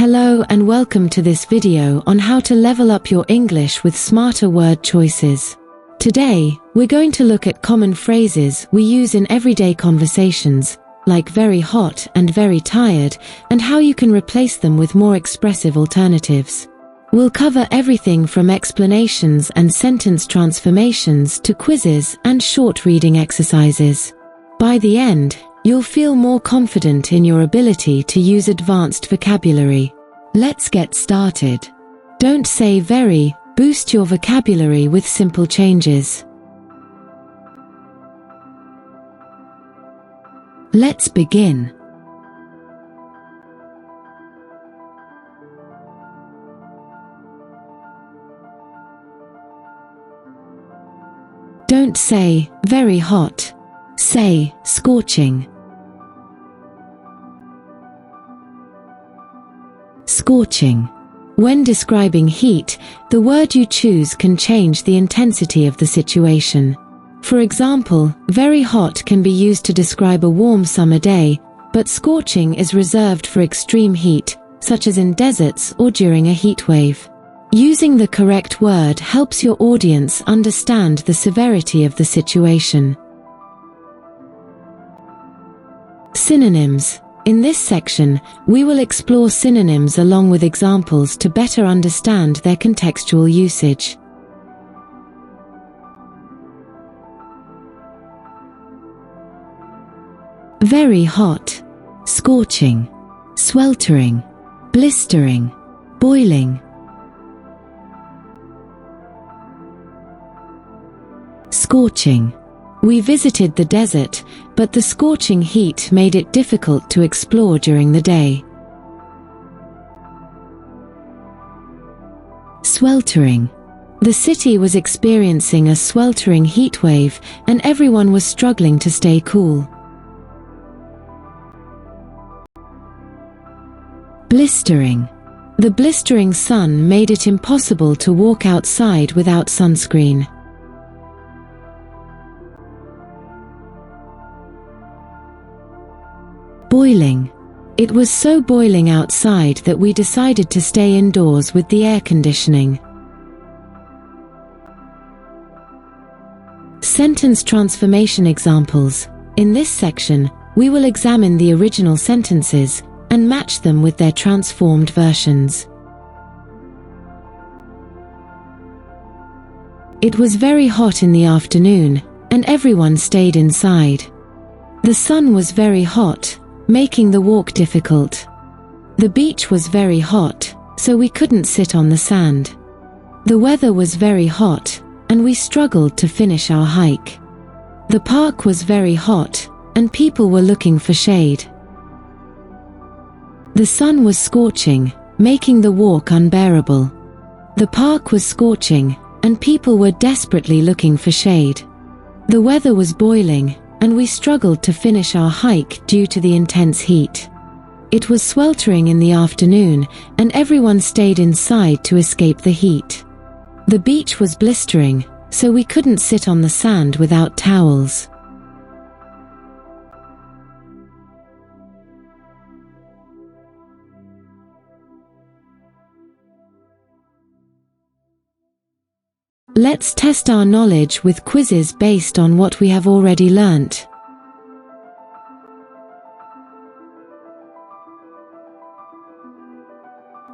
Hello and welcome to this video on how to level up your English with smarter word choices. Today, we're going to look at common phrases we use in everyday conversations, like very hot and very tired, and how you can replace them with more expressive alternatives. We'll cover everything from explanations and sentence transformations to quizzes and short reading exercises. By the end, you'll feel more confident in your ability to use advanced vocabulary. Let's get started. Don't say very, boost your vocabulary with simple changes. Let's begin. Don't say very hot. Say scorching. Scorching. When describing heat, the word you choose can change the intensity of the situation. For example, very hot can be used to describe a warm summer day, but scorching is reserved for extreme heat, such as in deserts or during a heat wave. Using the correct word helps your audience understand the severity of the situation. Synonyms. In this section, we will explore synonyms along with examples to better understand their contextual usage. Very hot, scorching, sweltering, blistering, boiling. Scorching. We visited the desert, but the scorching heat made it difficult to explore during the day. Sweltering. The city was experiencing a sweltering heat wave, and everyone was struggling to stay cool. Blistering. The blistering sun made it impossible to walk outside without sunscreen. Boiling. It was so boiling outside that we decided to stay indoors with the air conditioning. Sentence transformation examples. In this section, we will examine the original sentences and match them with their transformed versions. It was very hot in the afternoon, and everyone stayed inside. The sun was very hot, making the walk difficult. The beach was very hot, so we couldn't sit on the sand. The weather was very hot, and we struggled to finish our hike. The park was very hot, and people were looking for shade. The sun was scorching, making the walk unbearable. The park was scorching, and people were desperately looking for shade. The weather was boiling, and we struggled to finish our hike due to the intense heat. It was sweltering in the afternoon, and everyone stayed inside to escape the heat. The beach was blistering, so we couldn't sit on the sand without towels. Let's test our knowledge with quizzes based on what we have already learnt.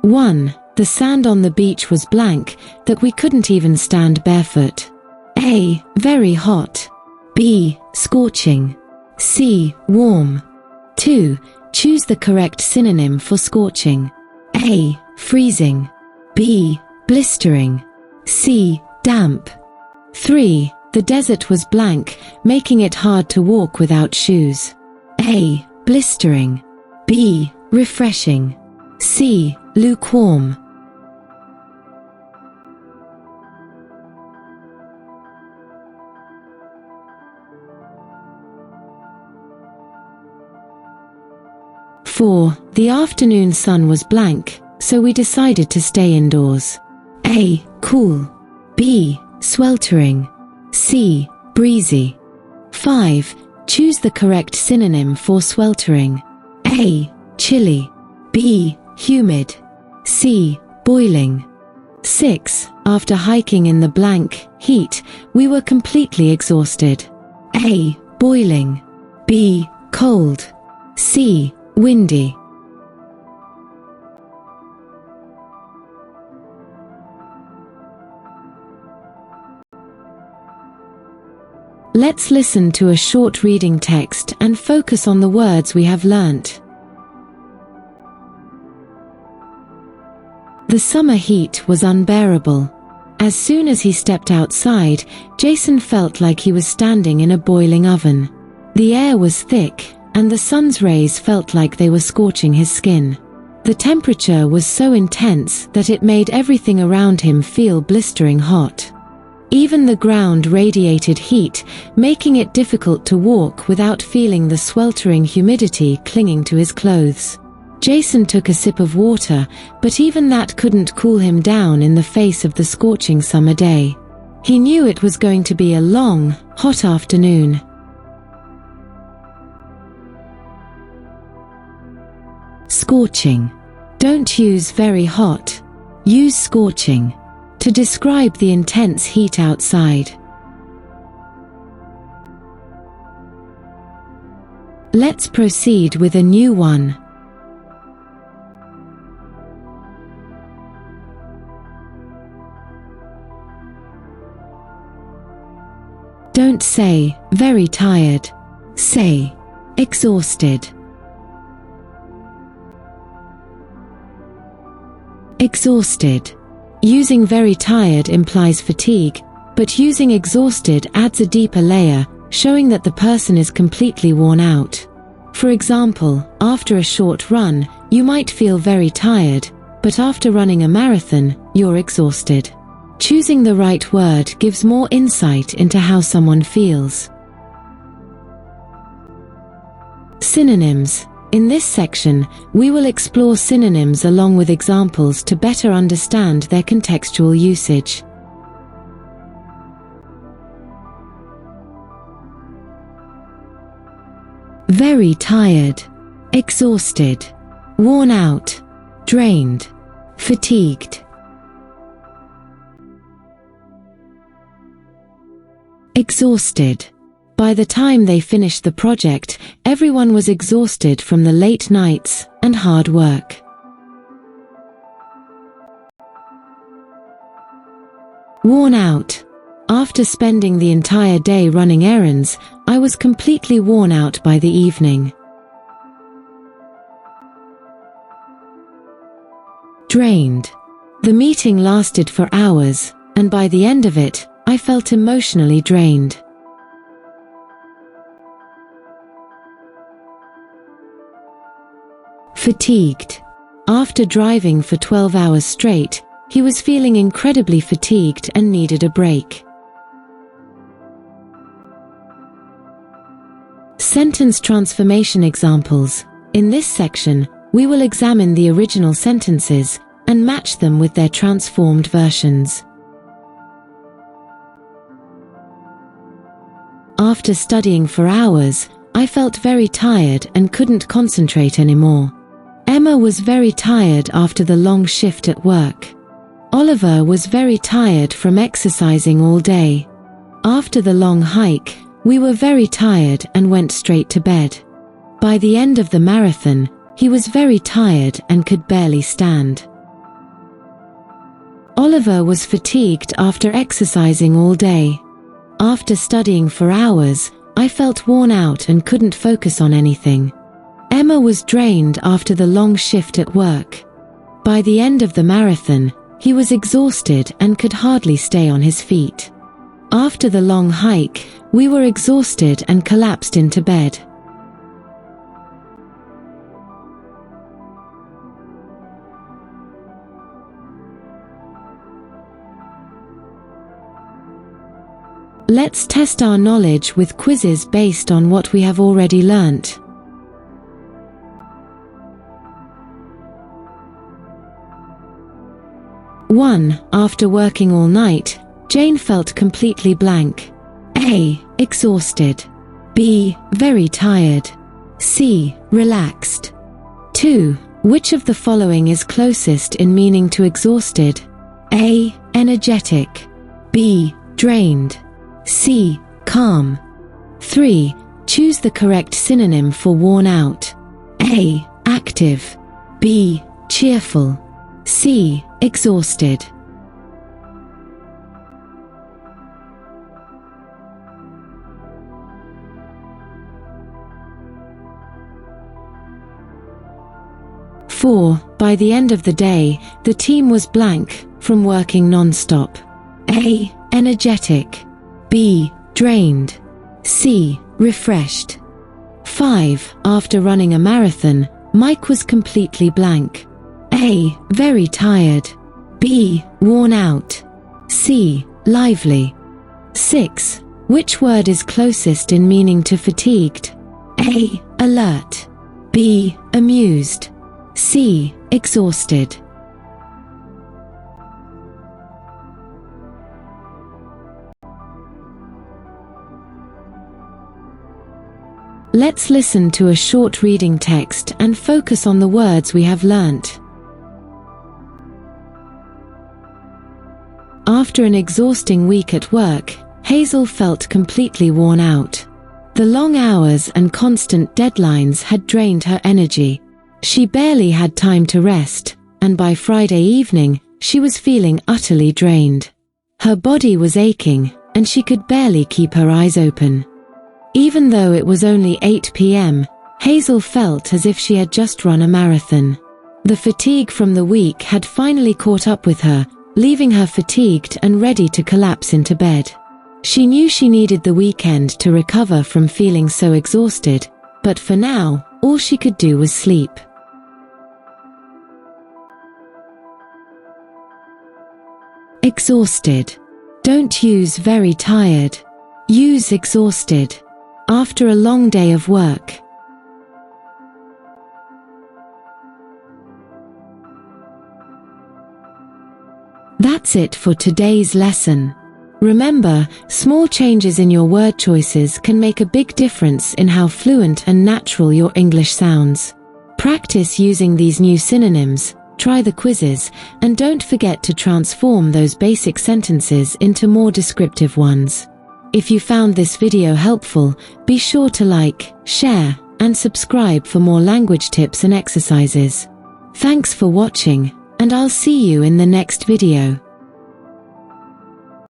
(1) The sand on the beach was blank, that we couldn't even stand barefoot. A. Very hot. B. Scorching. C. Warm. 2. Choose the correct synonym for scorching. A. Freezing. B. Blistering. C. Damp. 3. The desert was blank, making it hard to walk without shoes. A. Blistering. B. Refreshing. C. Lukewarm. (4) The afternoon sun was blank, so we decided to stay indoors. A. Cool. B. Sweltering. C. Breezy. 5. Choose the correct synonym for sweltering. A. Chilly. B. humid. C. Boiling. 6. After hiking in the blank heat, we were completely exhausted. A. Boiling. B. Cold. C. Windy. Let's listen to a short reading text and focus on the words we have learnt. The summer heat was unbearable. As soon as he stepped outside, Jason felt like he was standing in a boiling oven. The air was thick, and the sun's rays felt like they were scorching his skin. The temperature was so intense that it made everything around him feel blistering hot. Even the ground radiated heat, making it difficult to walk without feeling the sweltering humidity clinging to his clothes. Jason took a sip of water, but even that couldn't cool him down in the face of the scorching summer day. He knew it was going to be a long, hot afternoon. Scorching. Don't use very hot. Use scorching to describe the intense heat outside. Let's proceed with a new one. Don't say, very tired. Say, exhausted. Exhausted. Using very tired implies fatigue, but using exhausted adds a deeper layer, showing that the person is completely worn out. For example, after a short run, you might feel very tired, but after running a marathon, you're exhausted. Choosing the right word gives more insight into how someone feels. Synonyms. In this section, we will explore synonyms along with examples to better understand their contextual usage. Very tired, exhausted, worn out, drained, fatigued. Exhausted. By the time they finished the project, everyone was exhausted from the late nights and hard work. Worn out. After spending the entire day running errands, I was completely worn out by the evening. Drained. The meeting lasted for hours, and by the end of it, I felt emotionally drained. Fatigued. After driving for 12 hours straight, he was feeling incredibly fatigued and needed a break. Sentence transformation examples. In this section, we will examine the original sentences and match them with their transformed versions. After studying for hours, I felt very tired and couldn't concentrate anymore. Emma was very tired after the long shift at work. Oliver was very tired from exercising all day. After the long hike, we were very tired and went straight to bed. By the end of the marathon, he was very tired and could barely stand. Oliver was fatigued after exercising all day. After studying for hours, I felt worn out and couldn't focus on anything. Emma was drained after the long shift at work. By the end of the marathon, he was exhausted and could hardly stay on his feet. After the long hike, we were exhausted and collapsed into bed. Let's test our knowledge with quizzes based on what we have already learnt. One. After working all night, Jane felt completely blank. A. Exhausted. B. Very tired. C. Relaxed. 2. Which of the following is closest in meaning to exhausted? A. Energetic. B. Drained. C. Calm. 3. Choose the correct synonym for worn out. A. Active. B. Cheerful. C. Exhausted. By the end of the day, the team was blank from working non-stop. A. Energetic. B. Drained. C. Refreshed. 5. After running a marathon, Mike was completely blank. A. Very tired. B. Worn out. C. Lively. 6. Which word is closest in meaning to fatigued? A. Alert. B. Amused. C. Exhausted. Let's listen to a short reading text and focus on the words we have learnt. After an exhausting week at work, Hazel felt completely worn out. The long hours and constant deadlines had drained her energy. She barely had time to rest, and by Friday evening, she was feeling utterly drained. Her body was aching, and she could barely keep her eyes open. Even though it was only 8 p.m., Hazel felt as if she had just run a marathon. The fatigue from the week had finally caught up with her, leaving her fatigued and ready to collapse into bed. She knew she needed the weekend to recover from feeling so exhausted, but for now, all she could do was sleep. Exhausted. Don't use very tired. Use exhausted. After a long day of work. That's it for today's lesson. Remember, small changes in your word choices can make a big difference in how fluent and natural your English sounds. Practice using these new synonyms, try the quizzes, and don't forget to transform those basic sentences into more descriptive ones. If you found this video helpful, be sure to like, share, and subscribe for more language tips and exercises. Thanks for watching, and I'll see you in the next video.